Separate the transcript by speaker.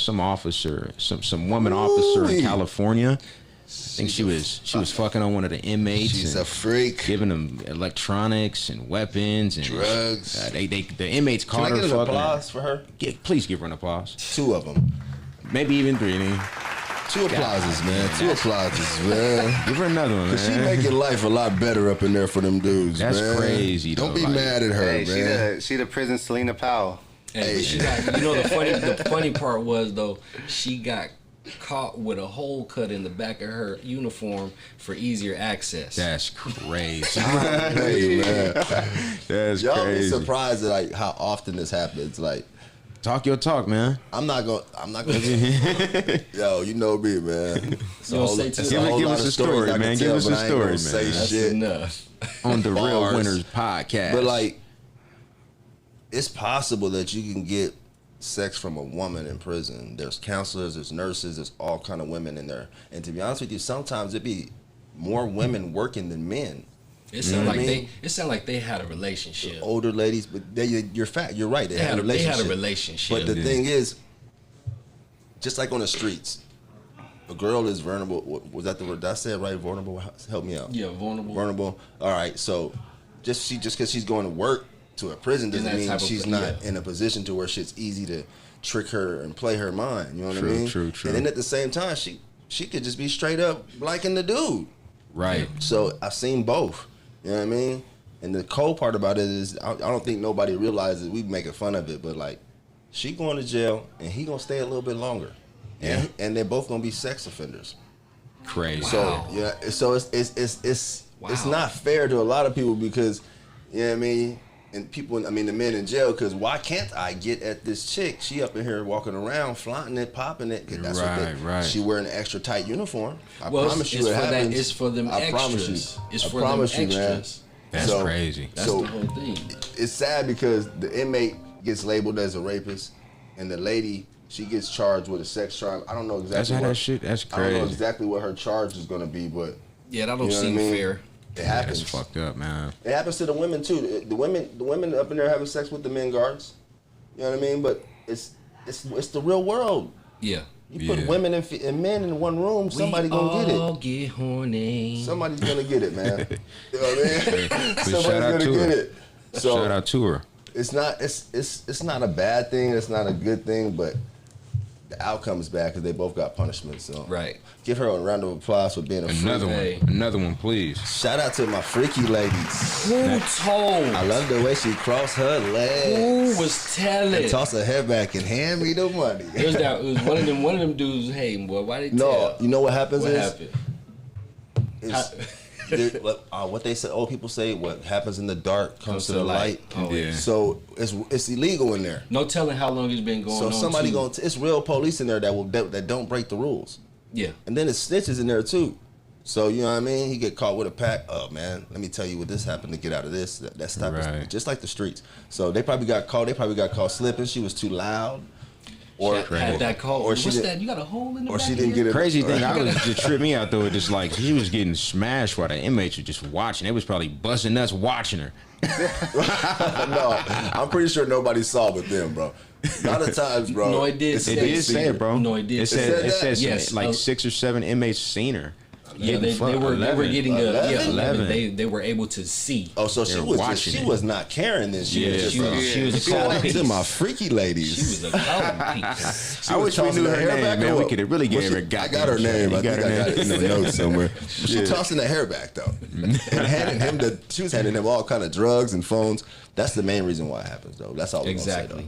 Speaker 1: some officer, some woman officer in California. I think she was fucking on one of the inmates.
Speaker 2: She's a freak.
Speaker 1: Giving them electronics and weapons and
Speaker 2: drugs.
Speaker 1: The inmates caught her fucking.
Speaker 2: Can I get an applause for her?
Speaker 1: Please give her an applause.
Speaker 2: 2 of them.
Speaker 1: Maybe even 3.
Speaker 2: 2 applauses, man. 2 applauses, man.
Speaker 1: Give her another one, man.
Speaker 2: Cause she making life a lot better up in there for them dudes,
Speaker 1: That's
Speaker 2: man.
Speaker 1: crazy, though.
Speaker 2: Don't be mad at her, man.
Speaker 3: She the prison Selena Powell.
Speaker 4: Hey, she got, the funny part was, though, she got caught with a hole cut in the back of her uniform for easier access.
Speaker 1: That's crazy.
Speaker 2: Hey, man.
Speaker 1: That's
Speaker 2: Y'all
Speaker 1: crazy.
Speaker 2: be surprised at like how often this happens. Like,
Speaker 1: talk your talk, man.
Speaker 2: I'm not gonna. Yo, you know me, man.
Speaker 4: Give
Speaker 1: us a story, man. Give us a story, man.
Speaker 4: That's
Speaker 2: shit
Speaker 4: enough.
Speaker 1: On the Real
Speaker 2: Bars.
Speaker 1: Winners podcast.
Speaker 2: But like, it's possible that you can get sex from a woman in prison. There's counselors, there's nurses, there's all kind of women in there. And to be honest with you, sometimes it be more women working than men.
Speaker 4: It sounded like they had a relationship.
Speaker 2: Older ladies, but you're right. They had a relationship.
Speaker 4: They had a relationship.
Speaker 2: But the thing is, just like on the streets, a girl is vulnerable. Was that the word? Did I say it right? Vulnerable? Help me out.
Speaker 4: Yeah, vulnerable.
Speaker 2: Vulnerable. All right. So just because she's going to work to a prison doesn't mean she's not in a position to where shit's easy to trick her and play her mind. You know what I mean?
Speaker 1: True.
Speaker 2: And then at the same time, she could just be straight up liking the dude.
Speaker 1: Right.
Speaker 2: So I've seen both. You know what I mean? And the cold part about it is I don't think nobody realizes we making fun of it, but like she going to jail and he gonna stay a little bit longer.
Speaker 1: Yeah.
Speaker 2: And they're both gonna be sex offenders.
Speaker 1: Crazy.
Speaker 2: So yeah, so it's not fair to a lot of people because you know what I mean. And people, the men in jail, because why can't I get at this chick? She up in here walking around, flaunting it, popping it. That's right. She wearing an extra tight uniform. I promise you it happens.
Speaker 4: It's for them extras.
Speaker 2: I promise you.
Speaker 4: It's for them extras.
Speaker 1: That's crazy.
Speaker 4: That's the whole thing.
Speaker 2: It's sad because the inmate gets labeled as a rapist, and the lady, she gets charged with a sex charge. I don't know exactly.
Speaker 1: That's crazy.
Speaker 2: I don't know exactly what her charge is going to be, but
Speaker 4: yeah, that don't seem fair.
Speaker 2: It happens.
Speaker 1: That's fucked up, man.
Speaker 2: It happens to the women too. The women up in there having sex with the men guards. You know what I mean? But it's the real world.
Speaker 4: Yeah.
Speaker 2: You put women and men in one room, somebody gonna get it.
Speaker 4: All get horny.
Speaker 2: Somebody's gonna get it, man. You know what I mean? Somebody's
Speaker 1: gonna
Speaker 2: get it. So
Speaker 1: shout out to her.
Speaker 2: It's not a bad thing. It's not a good thing, but the outcome is bad because they both got punishment. So
Speaker 4: right.
Speaker 2: Give her a round of applause for being a
Speaker 1: Another one, please.
Speaker 2: Shout out to my freaky ladies.
Speaker 4: Who told?
Speaker 2: I love the way she crossed her legs.
Speaker 4: Who was telling?
Speaker 2: And toss her head back and hand me the money.
Speaker 4: It was one of them dudes. Hey, boy, why they tell?
Speaker 2: No, you know what happens
Speaker 4: What
Speaker 2: is.
Speaker 4: happened?
Speaker 2: What they say, people say, what happens in the dark comes to the light.
Speaker 4: Oh, yeah.
Speaker 2: So it's illegal in there.
Speaker 4: No telling how long it's been going on.
Speaker 2: So somebody it's real police in there that don't break the rules.
Speaker 4: Yeah.
Speaker 2: And then it's snitches in there too. So you know what I mean? He get caught with a pack. Oh man, let me tell you what this happened to get out of this. That stuff is just like the streets. So they probably got caught. They probably got caught slipping. She was too loud.
Speaker 4: Or had that call.
Speaker 2: Or
Speaker 4: what's that? You got a hole in the
Speaker 2: or
Speaker 4: back
Speaker 2: she didn't get it.
Speaker 1: Crazy thing, I was just tripped me out though. It just like she was getting smashed while the inmates were just watching. They was probably busting nuts watching her.
Speaker 2: No, I'm pretty sure nobody saw but them, bro. A lot of times, bro.
Speaker 4: No, it did.
Speaker 1: It did say it, bro.
Speaker 4: No, it did.
Speaker 1: It said
Speaker 4: yes,
Speaker 1: like 6 or 7 inmates seen her.
Speaker 4: Yeah, they were getting 11. They were able to see.
Speaker 2: Oh, so she was not caring then. She was
Speaker 4: a call piece.
Speaker 2: To my freaky ladies.
Speaker 4: She was a call piece.
Speaker 1: I wish we knew her name, man. We could have really gave her.
Speaker 2: I got her name. I think I got it in the notes somewhere. She tossing the hair back though, and she was handing him all kind of drugs and phones. That's the main reason why it happens, though. That's all we're gonna say, though.